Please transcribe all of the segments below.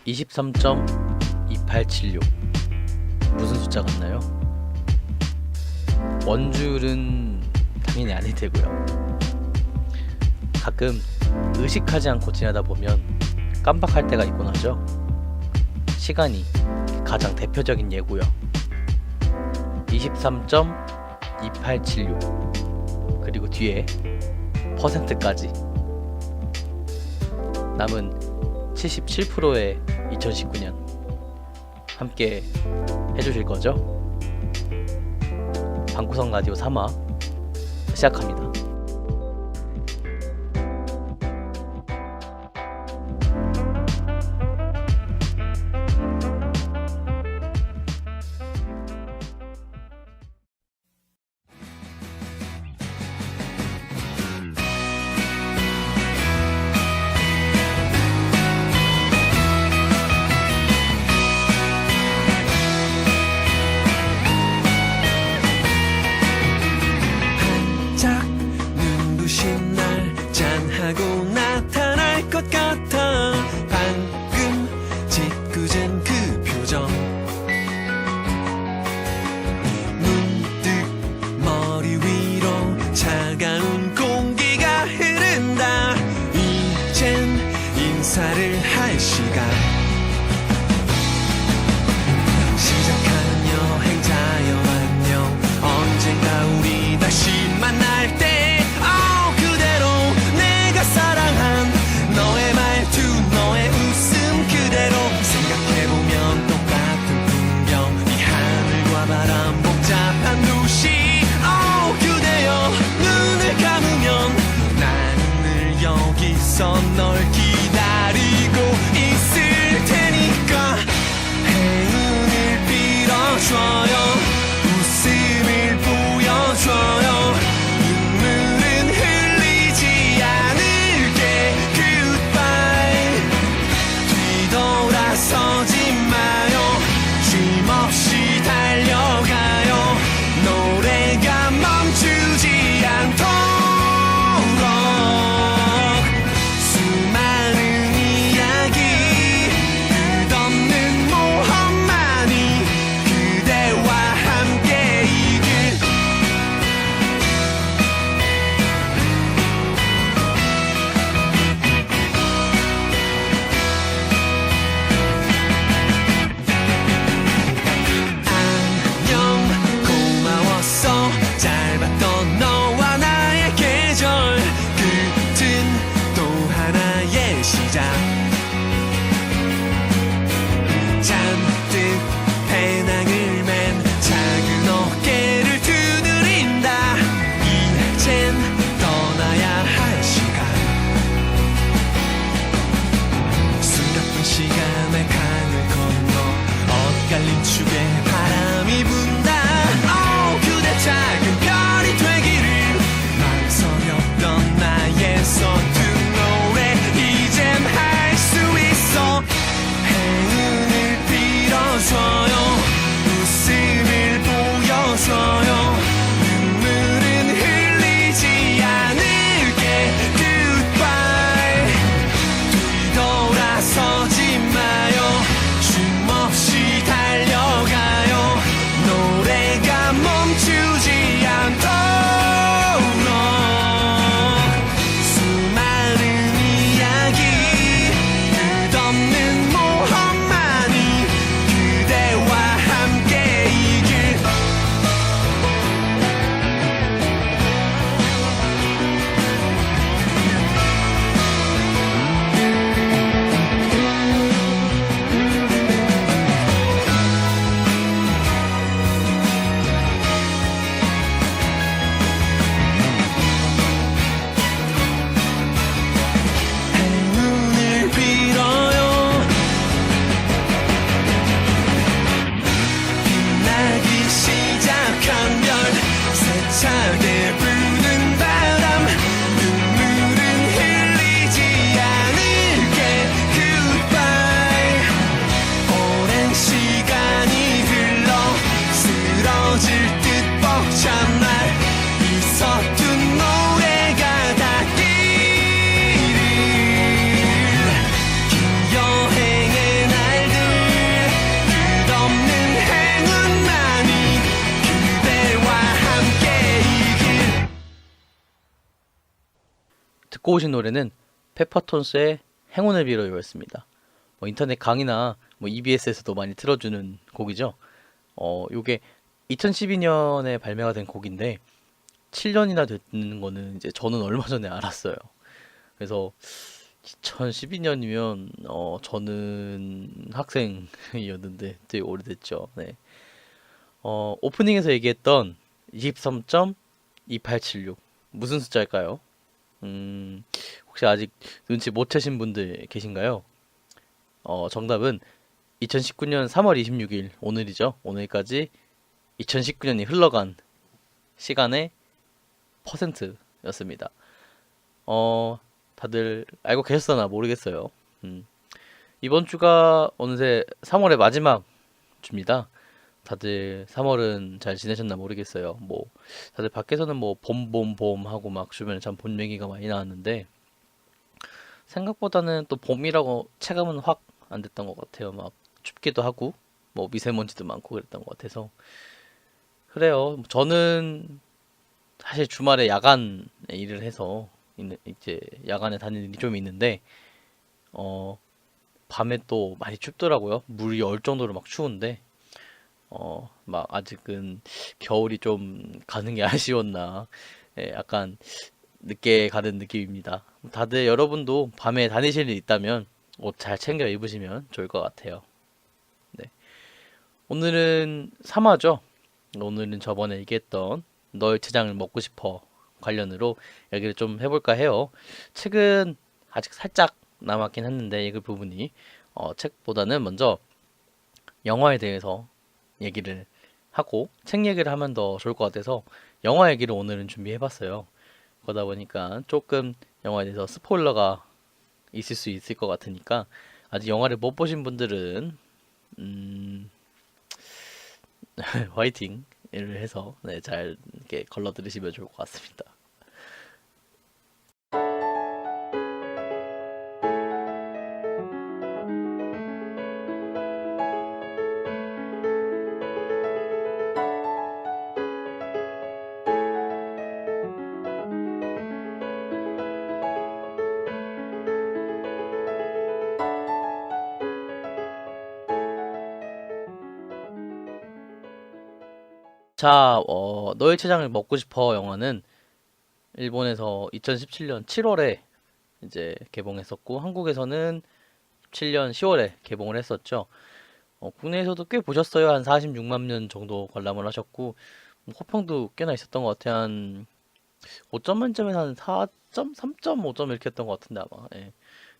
23.2876 무슨 숫자 같나요? 원줄은 당연히 아닐 테고요. 가끔 의식하지 않고 지내다 보면 깜빡할 때가 있곤 하죠. 시간이 가장 대표적인 예고요. 23.2876 그리고 뒤에 퍼센트까지 남은 77%의 2019년 함께 해주실 거죠? 방구석 라디오 3화 시작합니다. 눈부신 날 짠하고 나타날 것 같아. 방금 짓궂은 그 표정 문득 머리 위로 차가운 공기가 흐른다. 이젠 인사를 할 시간. 시작하는 여행자여 안녕. 언젠가 우리 다시 만날 때 사랑한 너의 말투 너의 웃음 그대로 생각해보면 똑같은 풍경. 이 하늘과 바람 복잡한 도시. 그대여 눈을 감으면 나는 늘 여기서 널 기다리고 있을 테니까 행운을 빌어줘요. 웃음을 보여줘요. 서지 마요. 쉼없이 달려가요. 노래가 멈추지 않도록. 수많은 듣고 오신 노래는 페퍼톤스의 행운을 빌어요였습니다. 인터넷 강의나 EBS에서도 많이 틀어주는 곡이죠. 요게 2012년에 발매가 된 곡인데 7년이나 됐는 거는 이제 저는 얼마 전에 알았어요. 그래서 2012년이면 저는 학생이었는데 되게 오래됐죠. 네. 오프닝에서 얘기했던 23.2876 무슨 숫자일까요? 혹시 아직 눈치 못 채신 분들 계신가요? 정답은 2019년 3월 26일 오늘이죠. 오늘까지 2019년이 흘러간 시간의 퍼센트였습니다. 다들 알고 계셨나 모르겠어요. 이번 주가 어느새 3월의 마지막 주입니다. 다들 3월은 잘 지내셨나 모르겠어요. 다들 밖에서는 봄 하고 막 주변에 참 봄 얘기가 많이 나왔는데 생각보다는 또 봄이라고 체감은 확 안 됐던 것 같아요. 막 춥기도 하고 미세먼지도 많고 그랬던 것 같아서 그래요. 저는 사실 주말에 야간 일을 해서 이제 야간에 다니는 일이 좀 있는데 밤에 또 많이 춥더라고요. 물이 얼 정도로 막 추운데 막 아직은 겨울이 좀 가는 게 아쉬웠나 약간 늦게 가는 느낌입니다. 다들 여러분도 밤에 다니실 일 있다면 옷 잘 챙겨 입으시면 좋을 것 같아요. 네. 오늘은 3화죠. 오늘은 저번에 얘기했던 너의 췌장을 먹고 싶어 관련으로 얘기를 좀 해볼까 해요. 책은 아직 살짝 남았긴 했는데 읽을 부분이 책보다는 먼저 영화에 대해서 얘기를 하고 책 얘기를 하면 더 좋을 것 같아서 영화 얘기를 오늘은 준비해봤어요. 그러다 보니까 조금 영화에 대해서 스포일러가 있을 수 있을 것 같으니까 아직 영화를 못 보신 분들은 화이팅을 해서 잘 이렇게 걸러 들으시면 좋을 것 같습니다. 자, 너의 췌장을 먹고 싶어 영화는 일본에서 2017년 7월에 이제 개봉했었고 한국에서는 17년 10월에 개봉을 했었죠. 국내에서도 꽤 보셨어요. 한 46만 명 정도 관람을 하셨고 호평도 꽤나 있었던 것 같아요. 한 5점 만점에서 한 4점, 3.5점 이렇게 했던 것 같은데 아마. 예.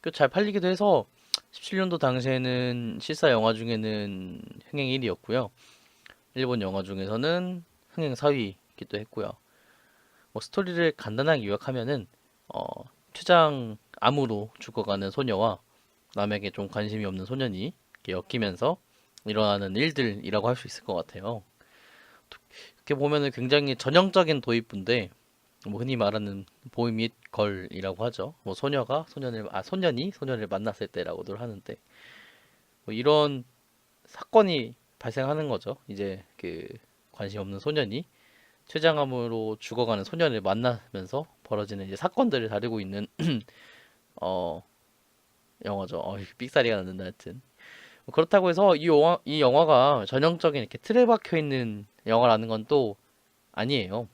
꽤잘 팔리기도 해서 17년도 당시에는 실사 영화 중에는 흥행 1위였고요. 일본 영화 중에서는 흥행 4위이기도 했고요. 스토리를 간단하게 요약하면은 췌장 암으로 죽어가는 소녀와 남에게 좀 관심이 없는 소년이 이렇게 엮이면서 일어나는 일들이라고 할 수 있을 것 같아요. 이렇게 보면은 굉장히 전형적인 도입부인데 흔히 말하는 보이 및 걸이라고 하죠. 소년이 소년을 만났을 때라고들 하는데 이런 사건이 발생하는 거죠. 이제 그 관심 없는 소년이 췌장암으로 죽어가는 소년을 만나면서 벌어지는 이제 사건들을 다루고 있는 영화죠. 삑사리가 났는데 하여튼 그렇다고 해서 이 영화가 전형적인 이렇게 틀에 박혀 있는 영화라는 건 또 아니에요.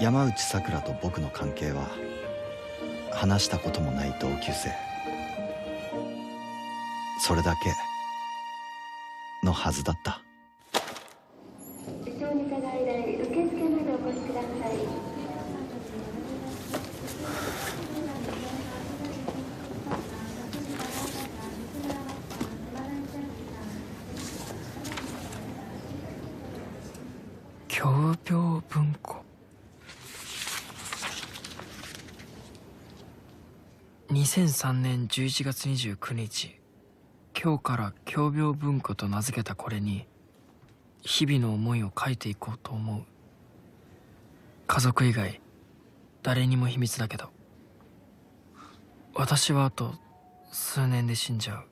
山内さくらと僕の関係は話したこともない同級生、それだけのはずだった。小児科外来受付までお越しください。共病文庫。2003年11月29日、今日から共病文庫と名付けたこれに日々の思いを書いていこうと思う。家族以外誰にも秘密だけど、私はあと数年で死んじゃう。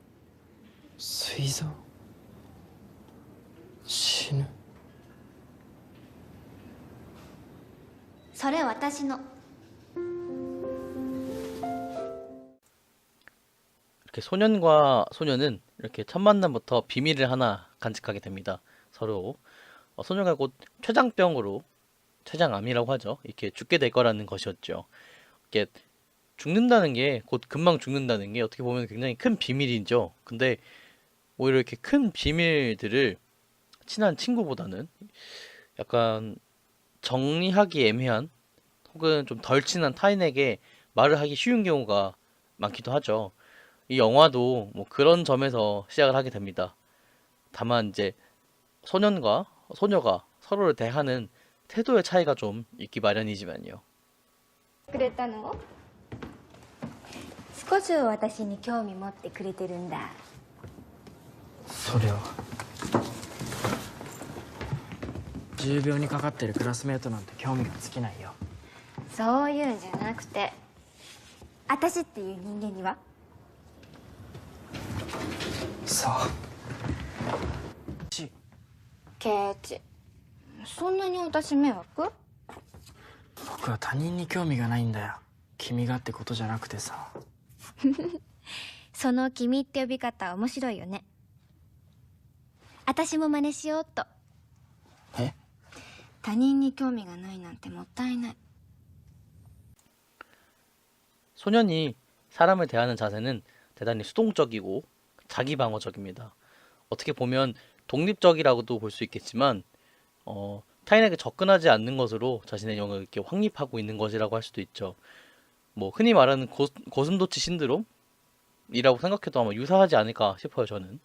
膵臓死ぬ。それ私の。 이렇게 소년과 소녀는 이렇게 첫 만남부터 비밀을 하나 간직하게 됩니다. 서로 소녀가 곧 췌장병으로 췌장암이라고 하죠. 이렇게 죽게 될 거라는 것이었죠. 이렇게 죽는다는 게 곧 금방 죽는다는 게 어떻게 보면 굉장히 큰 비밀이죠. 근데 오히려 이렇게 큰 비밀들을 친한 친구보다는 약간 정리하기 애매한 혹은 좀 덜 친한 타인에게 말을 하기 쉬운 경우가 많기도 하죠. 이 영화도 뭐 그런 점에서 시작을 하게 됩니다. 다만 이제 소년과 소녀가 서로를 대하는 태도의 차이가 좀 있기 마련이지만요. くれたの？少しは私に興味持ってくれてるんだ。それは重病にかかってるクラスメートなんて興味が尽きないよ。そういうんじゃなくて、私っていう人間には。そうケイチ、そんなに私迷惑？僕は他人に興味がないんだよ。君がってことじゃなくてさ。その君って呼び方面白いよね。私も真似しようっと。え？他人に興味がないなんてもったいない。 소년이 사람을 대하는 자세는 대단히 수동적이고 자기 방어적입니다. 어떻게 보면 독립적이라고도 볼 수 있겠지만 타인에게 접근하지 않는 것으로 자신의 영역을 이렇게 확립하고 있는 것이라고 할 수도 있죠. 뭐 흔히 말하는 고슴도치 신드롬이라고 생각해도 아마 유사하지 않을까 싶어요. 저는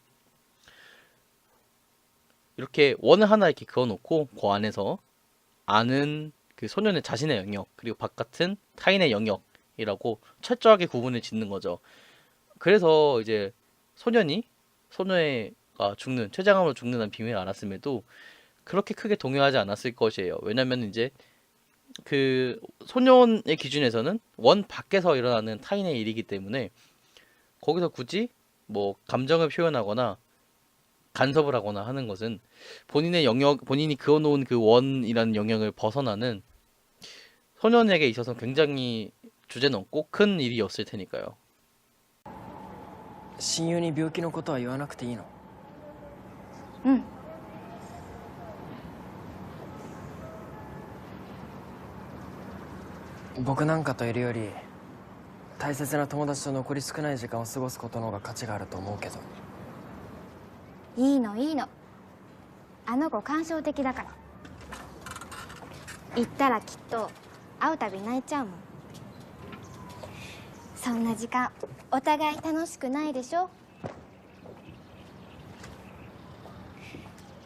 이렇게 원을 하나 이렇게 그어놓고 그 안에서 아는 그 소년의 자신의 영역 그리고 바깥은 타인의 영역이라고 철저하게 구분을 짓는 거죠. 그래서 이제 소년이 소녀가 죽는 췌장암으로 죽는다는 비밀을 알았음에도 그렇게 크게 동요하지 않았을 것이에요. 왜냐면 이제 그 소년의 기준에서는 원 밖에서 일어나는 타인의 일이기 때문에 거기서 굳이 뭐 감정을 표현하거나 간섭을 하거나 하는 것은 본인의 영역, 본인이 그어놓은 그 원이라는 영역을 벗어나는 소년에게 있어서 굉장히 주제넘고 큰 일이었을 테니까요. 親友に病気のことは言わなくていいの？うん。僕なんかといるより大切な友達と残り少ない時間を過ごすことの方が価値があると思うけど。いいのいいの。あの子感傷的だから。行ったらきっと会うたび泣いちゃうもん。そんな時間お互い楽しくないでしょ。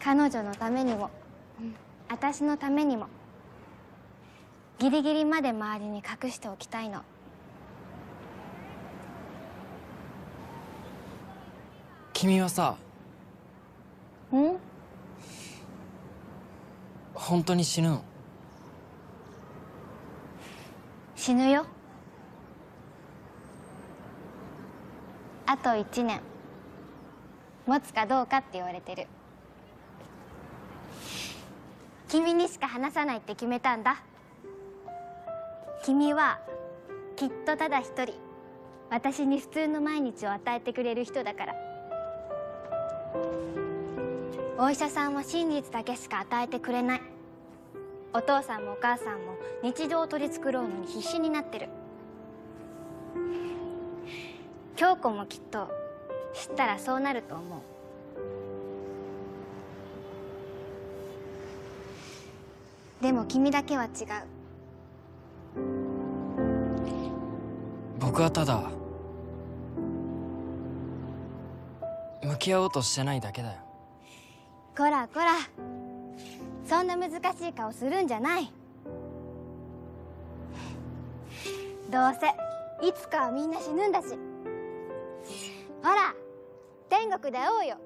彼女のためにも、私のためにもギリギリまで周りに隠しておきたいの。君はさ、ん？本当に死ぬの？死ぬよ。あと1年持つかどうかって言われてる。君にしか話さないって決めたんだ。君はきっとただ一人私に普通の毎日を与えてくれる人だから。お医者さんは真実だけしか与えてくれない。お父さんもお母さんも日常を取り繕うのに必死になってる。京子もきっと知ったらそうなると思う。でも君だけは違う。僕はただ向き合おうとしてないだけだよ。こらこら、そんな難しい顔するんじゃない。どうせいつかはみんな死ぬんだし。ほら天国で会おうよ。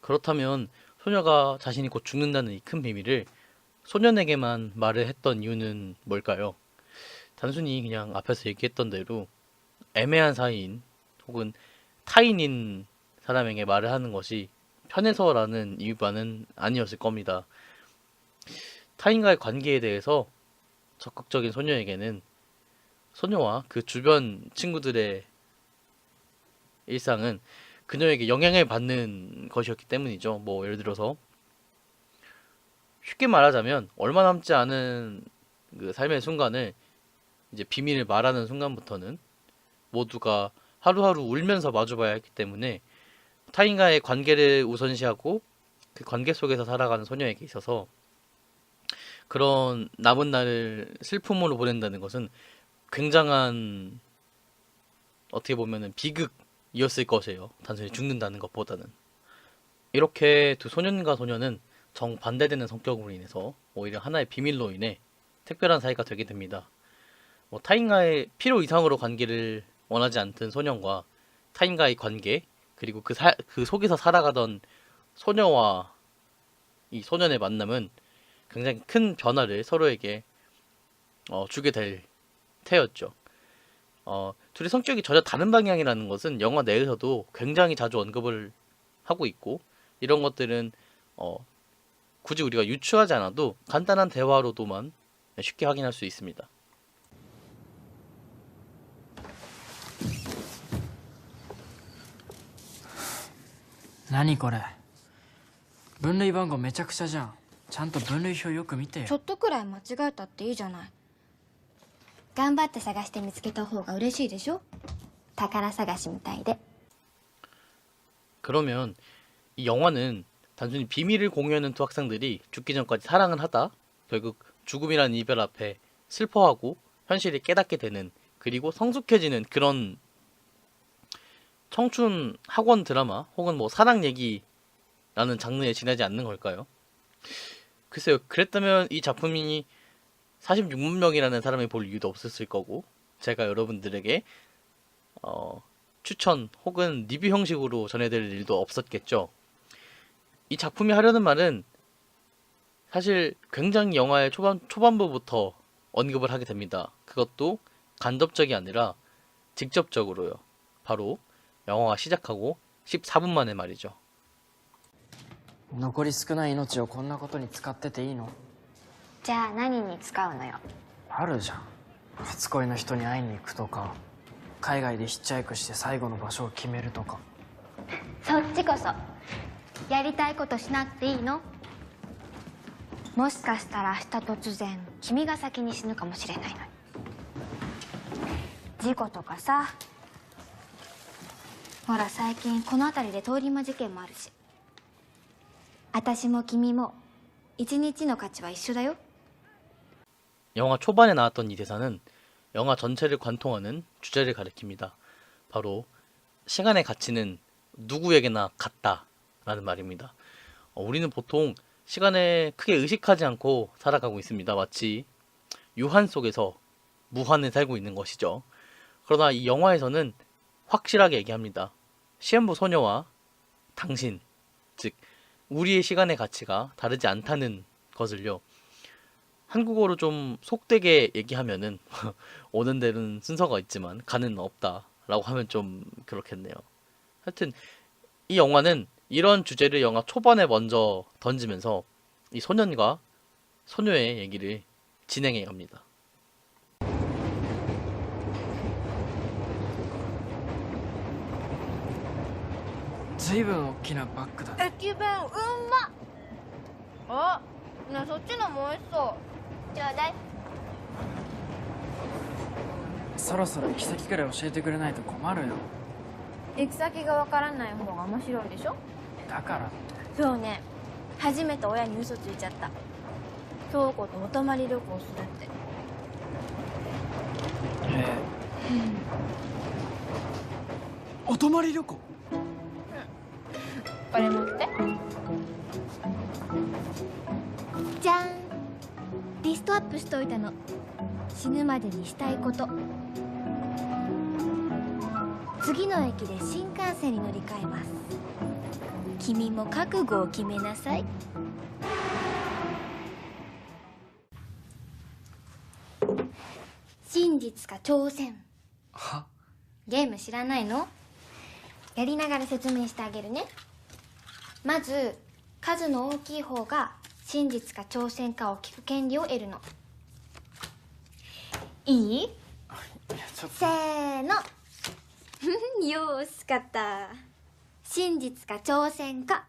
그렇다면 소녀가 자신이 곧 죽는다는 이 큰 비밀을 소년에게만 말을 했던 이유는 뭘까요? 단순히 그냥 앞에서 얘기했던 대로 애매한 사이인 혹은 타인인 사람에게 말을 하는 것이 편해서라는 이유만은 아니었을 겁니다. 타인과의 관계에 대해서 적극적인 소녀에게는 소녀와 그 주변 친구들의 일상은 그녀에게 영향을 받는 것이었기 때문이죠. 뭐 예를 들어서 쉽게 말하자면 얼마 남지 않은 그 삶의 순간을 이제 비밀을 말하는 순간부터는 모두가 하루하루 울면서 마주봐야 했기 때문에 타인과의 관계를 우선시하고 그 관계 속에서 살아가는 소녀에게 있어서 그런 남은 날을 슬픔으로 보낸다는 것은 굉장한 어떻게 보면은 비극이었을 것이에요. 단순히 죽는다는 것보다는. 이렇게 두 소년과 소녀는 정반대되는 성격으로 인해서 오히려 하나의 비밀로 인해 특별한 사이가 되게 됩니다. 뭐 타인과의 필요 이상으로 관계를 원하지 않던 소년과 타인과의 관계 그리고 그 속에서 살아가던 소녀와 이 소년의 만남은 굉장히 큰 변화를 서로에게 주게 될 테였죠. 둘의 성격이 전혀 다른 방향이라는 것은 영화 내에서도 굉장히 자주 언급을 하고 있고 이런 것들은 굳이 우리가 유추하지 않아도 간단한 대화로도만 쉽게 확인할 수 있습니다.何これ分類番号めちゃくちゃじゃんちゃんと分類表よく見てよちょっとくらい間違えたっていいじゃない。頑張って探して見つけた方が嬉しいでしょ。宝探しみたいで。 그러면 이 영화는 단순히 비밀을 공유하는 두 학생들이 죽기 전까지 사랑을 하다 결국 죽음이라는 이별 앞에 슬퍼하고 현실을 깨닫게 되는 그리고 성숙해지는 그런 청춘 학원 드라마 혹은 뭐 사랑 얘기라는 장르에 지나지 않는 걸까요? 글쎄요. 그랬다면 이 작품이 46만 명이라는 사람이 볼 이유도 없었을 거고 제가 여러분들에게 추천 혹은 리뷰 형식으로 전해드릴 일도 없었겠죠. 이 작품이 하려는 말은 사실 굉장히 영화의 초반부부터 언급을 하게 됩니다. 그것도 간접적이 아니라 직접적으로요. 바로 영화가 시작하고 14분 만에 말이죠. 残り少ない命をこんなことに使ってていいの？じゃあ何に使うのよ。あるじゃん初恋の人に会いに行くとか海外でヒッチハイクして最後の場所を決めるとかそっちこそやりたいことしなくていいの？もしかしたら明日突然君が先に死ぬかもしれないのに。事故とかさ。ほら最近この辺りで通り魔事件もあるし。私も君も一日の価値は一緒だよ。 영화 초반에 나왔던 이 대사는 영화 전체를 관통하는 주제를 가리킵니다. 바로 시간의 가치는 누구에게나 같다라는 말입니다. 우리는 보통 시간에 크게 의식하지 않고 살아가고 있습니다. 마치 유한 속에서 무한을 살고 있는 것이죠. 그러나 이 영화에서는 확실하게 얘기합니다. 시한부 소녀와 당신, 즉 우리의 시간의 가치가 다르지 않다는 것을요. 한국어로 좀 속되게 얘기하면은 오는 데는 순서가 있지만 가는 없다라고 하면 좀 그렇겠네요. 하여튼 이 영화는 이런 주제를 영화 초반에 먼저 던지면서 이 소년과 소녀의 얘기를 진행해 갑니다. ずいぶん大きなバッグだね駅弁うんまっ。あ、ねえそっちのも美味しそう。ちょうだい。そろそろ行き先くらい教えてくれないと困るよ行き先がわからない方が面白いでしょ。だからってそうね、初めて親に嘘ついちゃった。京子とお泊まり旅行するって。お泊まり旅行これ持って。じゃん、リストアップしといたの。死ぬまでにしたいこと。次の駅で新幹線に乗り換えます。君も覚悟を決めなさい。真実か挑戦。はゲーム知らないの？やりながら説明してあげるね。まず数の大きい方が真実か挑戦かを聞く権利を得るの。いい？せーのよーしかった。真実か挑戦か。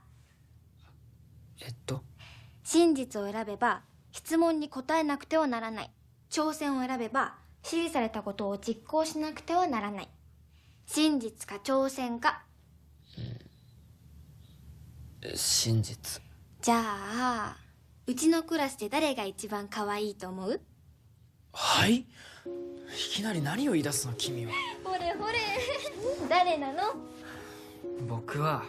真実を選べば質問に答えなくてはならない。挑戦を選べば指示されたことを実行しなくてはならない。真実か挑戦か。真実。じゃあうちのクラスで誰が一番可愛いと思う？はい？いきなり何を言い出すの君は。ほれほれ誰なの？僕は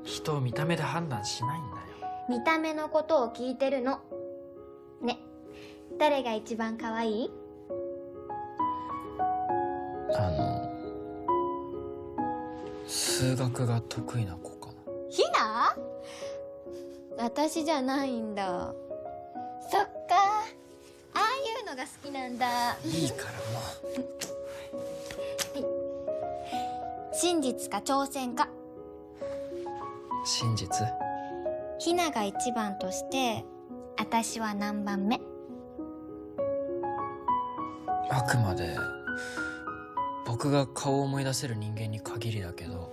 人を見た目で判断しないんだよ。見た目のことを聞いてるの。ね、誰が一番可愛い？数学が得意な子かな。ひな？私じゃないんだ。そっか、ああいうのが好きなんだ。いいからも真実か挑戦か。う。真実？ひなが一番として私は何番目？あくまで僕が顔を思い出せる人間に限りだけど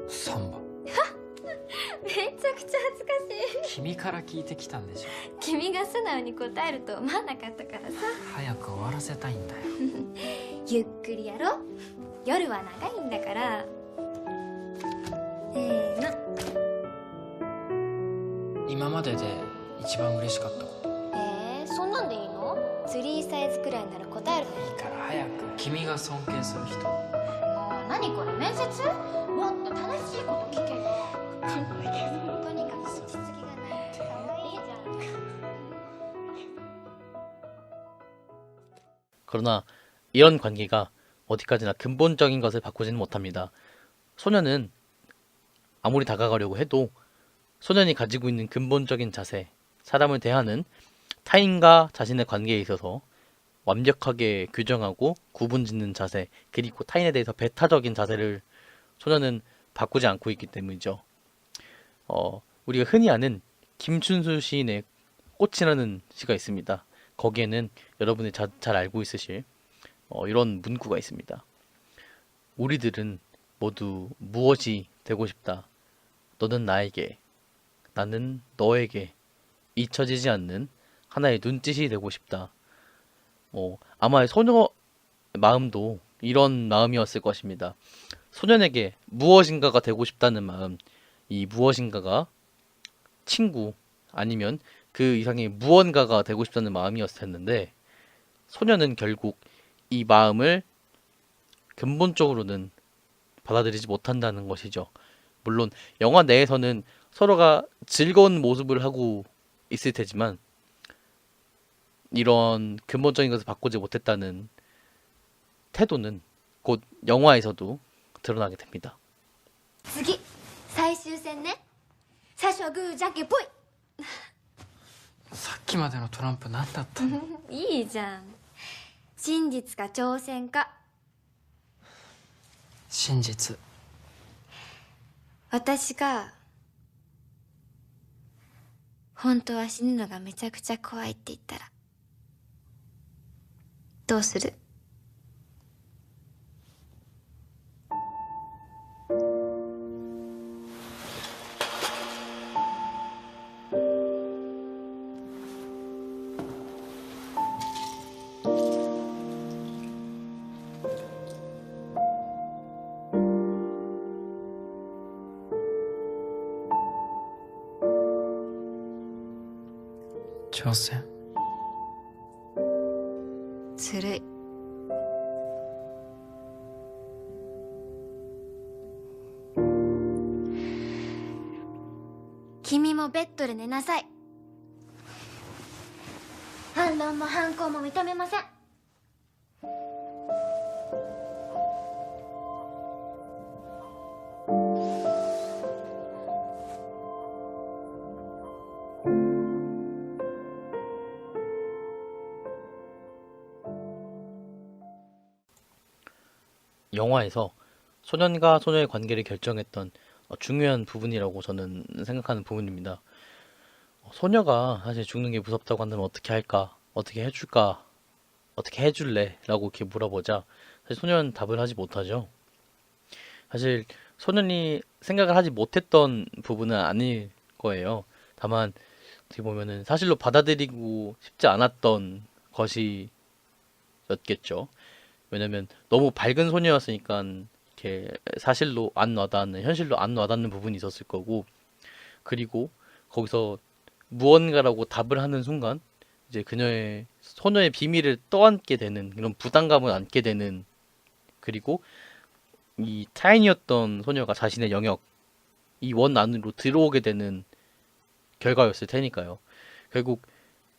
3番。めちゃくちゃ恥ずかしい。君から聞いてきたんでしょ。君が素直に答えると思わなかったからさ。早く終わらせたいんだよ。ゆっくりやろ。夜は長いんだから。せーの。今までで一番嬉しかったこと。そんなんでいいの？ツリーサイズくらいなら答えるのに。いいから早く。君が尊敬する人。もう何これ面接？もっと正しいこと聞けよ。とにかく落ち着きがない。可愛いじゃん。 그러나 이런 관계가 어디까지나 근본적인 것을 바꾸지는 못합니다. 소년은 아무리 다가가려고 해도 소년이 가지고 있는 근본적인 자세, 사람을 대하는 타인과 자신의 관계에 있어서 완벽하게 규정하고 구분짓는 자세, 그리고 타인에 대해서 배타적인 자세를 소년은 바꾸지 않고 있기 때문이죠. 우리가 흔히 아는 김춘수 시인의 꽃이라는 시가 있습니다. 거기에는 여러분이 잘 알고 있으실 이런 문구가 있습니다. 우리들은 모두 무엇이 되고 싶다. 너는 나에게, 나는 너에게 잊혀지지 않는 하나의 눈짓이 되고 싶다. 아마 소녀 마음도 이런 마음이었을 것입니다. 소년에게 무엇인가가 되고 싶다는 마음, 이 무엇인가가 친구 아니면 그 이상의 무언가가 되고 싶다는 마음이었을 텐데, 소년은 결국 이 마음을 근본적으로는 받아들이지 못한다는 것이죠. 물론 영화 내에서는 서로가 즐거운 모습을 하고 있을 테지만 이런 근본적인 것을 바꾸지 못했다는 태도는 곧 영화에서도 드러나게 됩니다. 次、最終戦ね。最初はグーじゃんけんぽい。さっきまでのトランプ何だったの？いいじゃん。真実か挑戦か。真実。私が本当は死ぬのがめちゃくちゃ怖いって言ったらどうする？挑戦。ずるい。君もベッドで寝なさい。反論も反抗も認めません。영화에서 소년과 소녀의 관계를 결정했던 중요한 부분이라고 저는 생각하는 부분입니다. 소녀가 사실 죽는 게 무섭다고 한다면 어떻게 할까? 어떻게 해줄까? 어떻게 해줄래? 라고 이렇게 물어보자 사실 소년은 답을 하지 못하죠. 사실 소년이 생각을 하지 못했던 부분은 아닐 거예요. 다만 어떻게 보면은 사실로 받아들이고 싶지 않았던 것이었겠죠. 왜냐면 너무 밝은 소녀였으니까 이렇게 사실로 안 와닿는, 현실로 안 와닿는 부분이 있었을 거고, 그리고 거기서 무언가라고 답을 하는 순간 이제 그녀의 소녀의 비밀을 떠안게 되는 그런 부담감을 안게 되는, 그리고 이 타인이었던 소녀가 자신의 영역, 이 원 안으로 들어오게 되는 결과였을 테니까요. 결국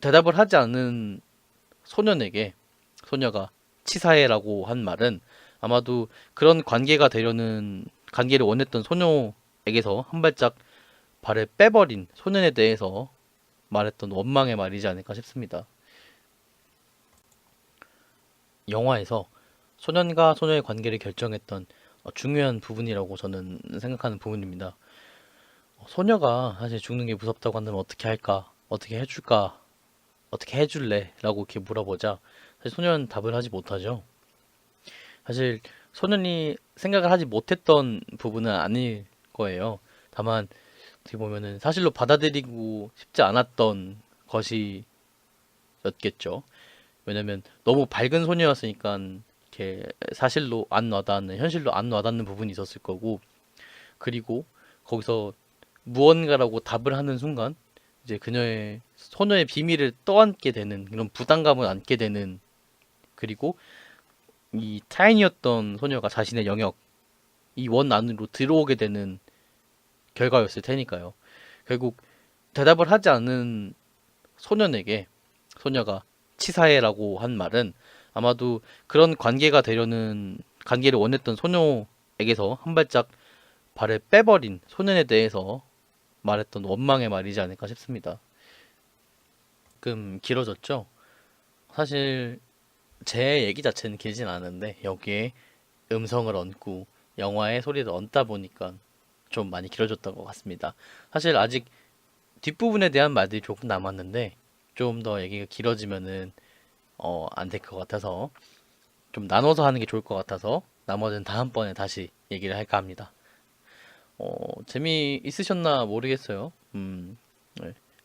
대답을 하지 않은 소년에게 소녀가 치사해라고 한 말은 아마도 그런 관계가 되려는, 관계를 원했던 소녀에게서 한 발짝 발을 빼버린 소년에 대해서 말했던 원망의 말이지 않을까 싶습니다. 영화에서 소년과 소녀의 관계를 결정했던 중요한 부분이라고 저는 생각하는 부분입니다. 소녀가 사실 죽는 게 무섭다고 한다면 어떻게 할까? 어떻게 해줄까? 어떻게 해줄래? 라고 이렇게 물어보자 사실 소년은 답을 하지 못하죠. 사실 소년이 생각을 하지 못했던 부분은 아닐 거예요. 다만 어떻게 보면은 사실로 받아들이고 싶지 않았던 것이었겠죠. 왜냐면 너무 밝은 소녀였으니까 이렇게 사실로 안 와닿는, 현실로 안 와닿는 부분이 있었을 거고, 그리고 거기서 무언가라고 답을 하는 순간 이제 그녀의 소녀의 비밀을 떠안게 되는 그런 부담감을 안게 되는, 그리고 이 타인이었던 소녀가 자신의 영역, 이 원 안으로 들어오게 되는 결과였을 테니까요. 결국 대답을 하지 않은 소년에게 소녀가 치사해라고 한 말은 아마도 그런 관계가 되려는, 관계를 원했던 소녀에게서 한 발짝 발을 빼버린 소년에 대해서 말했던 원망의 말이지 않을까 싶습니다. 조금 길어졌죠? 사실 제 얘기 자체는 길진 않은데 여기에 음성을 얹고 영화의 소리를 얹다 보니까 좀 많이 길어졌던 것 같습니다. 사실 아직 뒷부분에 대한 말들이 조금 남았는데 좀 더 얘기가 길어지면은 안 될 것 같아서 좀 나눠서 하는 게 좋을 것 같아서 나머지는 다음번에 다시 얘기를 할까 합니다. 재미있으셨나 모르겠어요. 네,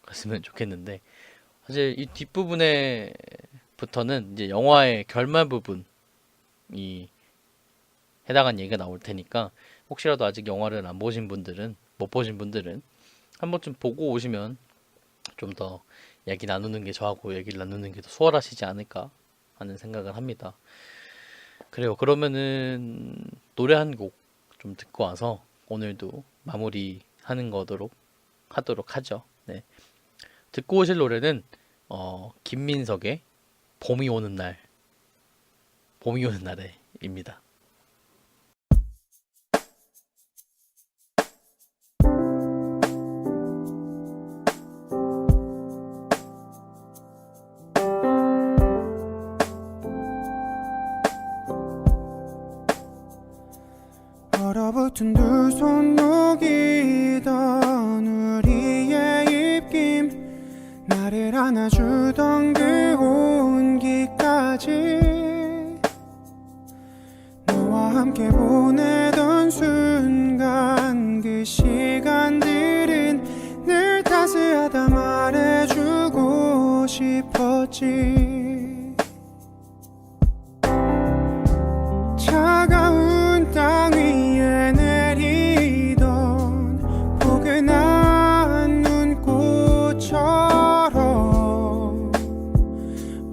그랬으면 좋겠는데 사실 이 뒷부분에부터는 이제 영화의 결말 부분이 해당한 얘기가 나올 테니까 혹시라도 아직 영화를 안 보신 분들은, 못 보신 분들은 한 번쯤 보고 오시면 좀 더 얘기 나누는 게, 저하고 얘기를 나누는 게 더 수월하시지 않을까 하는 생각을 합니다. 그래요. 그러면은 노래 한 곡 좀 듣고 와서 오늘도 마무리하는 거도록 하도록 하죠. 네. 듣고 오실 노래는 김민석의 봄이 오는 날, 봄이 오는 날에입니다. 얼어붙은 두 손 녹이던 우리의 입김, 나를 안아주던 그 온기까지, 너와 함께 보내던 순간 그 시간들은 늘 따스하다 말해주고 싶었지. 차가운 땅 위에 내리던 포근한 눈꽃처럼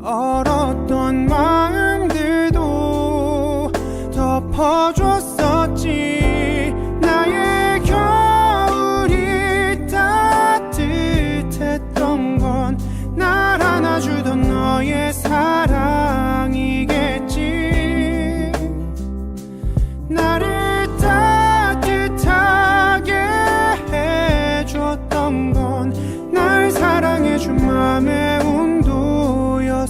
얼었던 마음들도 덮어줬었지. 나의 겨울이 따뜻했던 건 날 안아주던 너의 사랑이겠지. 나를 따뜻하게 해줬던 건 날 사랑해준 맘의 온도였었지.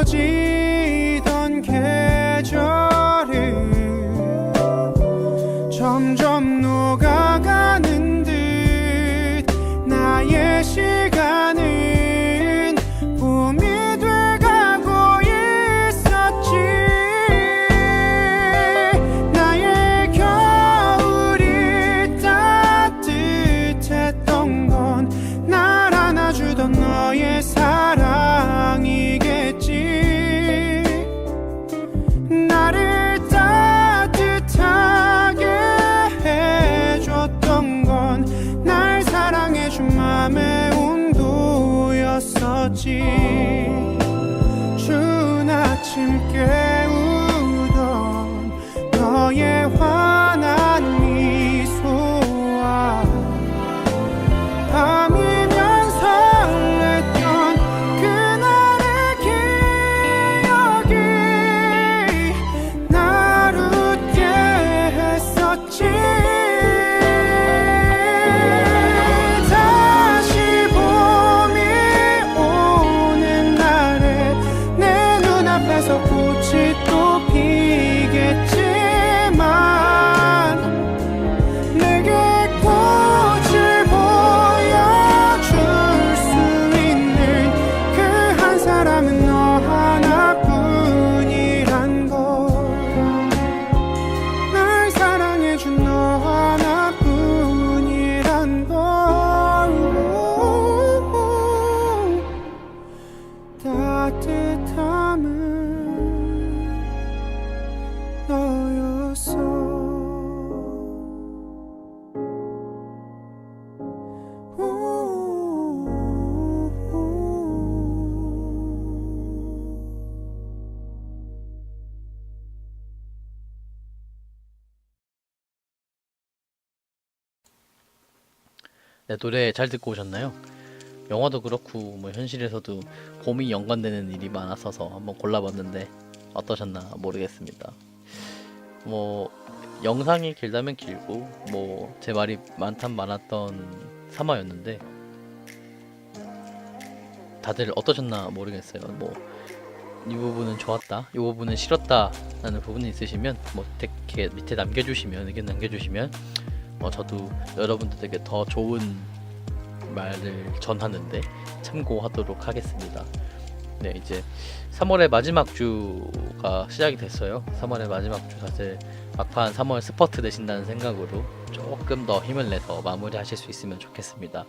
멀어지던 계절은 점점 녹아가는 듯 나의 시간은 봄이 돼가고 있었지. 나의 겨울이 따뜻했던 건 날 안아주던 너의 사랑이겠지. 나를 따뜻하게 해줬던 건 날 사랑해준 맘의 온도였었지. 추운 아침 깨우던 너의 환한 미소와 밤이면 설렜던 그날의 기억이 날 웃게 했었지. 다시 봄이 오는 날에 내 눈앞에서 꽃이 또 피겠지만 내게 꽃을 보여줄 수 있는 그 한 사람은 너 하나뿐이란 걸. 날 사랑해준 너 하나뿐이란 걸. 따뜻함은 너였어. 네, 노래 잘 듣고 오셨나요? 영화도 그렇고 뭐 현실에서도 봄이 연관되는 일이 많았어서 한번 골라봤는데 어떠셨나 모르겠습니다. 뭐 영상이 길다면 길고 뭐 제 말이 많단 많았던 3화였는데 다들 어떠셨나 모르겠어요. 뭐 이 부분은 좋았다, 이 부분은 싫었다 라는 부분이 있으시면 뭐 이렇게 밑에 남겨주시면, 의견 남겨주시면 저도 여러분들에게 더 좋은 말을 전하는데 참고하도록 하겠습니다. 네, 이제 3월의 마지막 주가 시작이 됐어요. 3월의 마지막 주, 다들 막판 3월 스퍼트 되신다는 생각으로 조금 더 힘을 내서 마무리하실 수 있으면 좋겠습니다.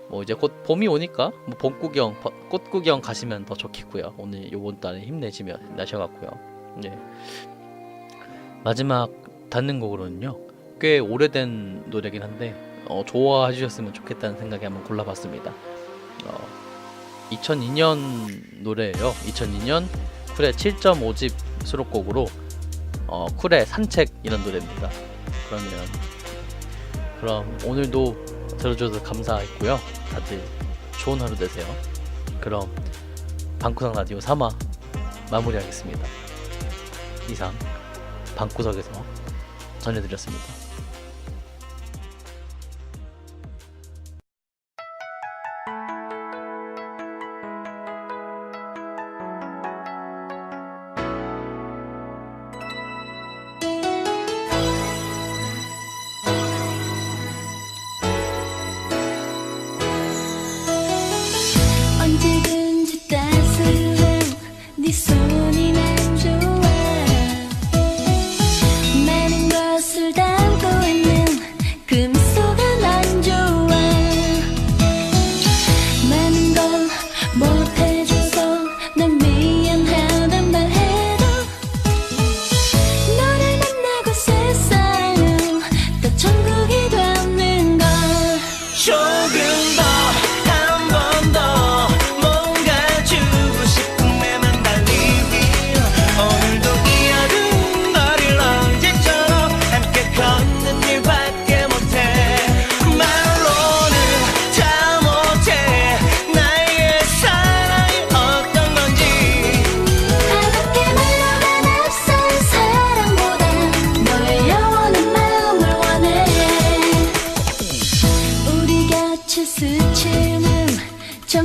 뭐 이제 곧 봄이 오니까 뭐 봄 구경, 꽃 구경 가시면 더 좋겠고요. 오늘 요번 달에 힘내시면 나셔갖고요. 네, 마지막 닿는 곡으로는요, 꽤 오래된 노래긴 한데 좋아해 주셨으면 좋겠다는 생각에 한번 골라봤습니다. 2002년 노래예요. 2002년 쿨의 7.5집 수록곡으로 쿨의 산책 이런 노래입니다. 그럼 오늘도 들어줘서 감사했고요. 다들 좋은 하루 되세요. 그럼 방구석 라디오 3화 마무리하겠습니다. 이상 방구석에서 전해드렸습니다. 언제든지 따스한 네 손이 난 좋아. 많은 것을 담고 있는 그 미소가 난 좋아. 많은 걸 못해줘서 난 미안하단 말해도 너를 만나고 세상은 또 천국이 되는 걸. 조금 더 한 번 더 뭔가 주고 싶은 내 맘 달리기. 오늘도 이 어두운 거리를 언제처럼 함께 걷는 일밖에 못해. 말로는 다 못해 나의 사랑이 어떤 건지. 가볍게 말로만 앞선 사랑보다 너의 영원한 마음을 원해. 우리 곁을 스치는 저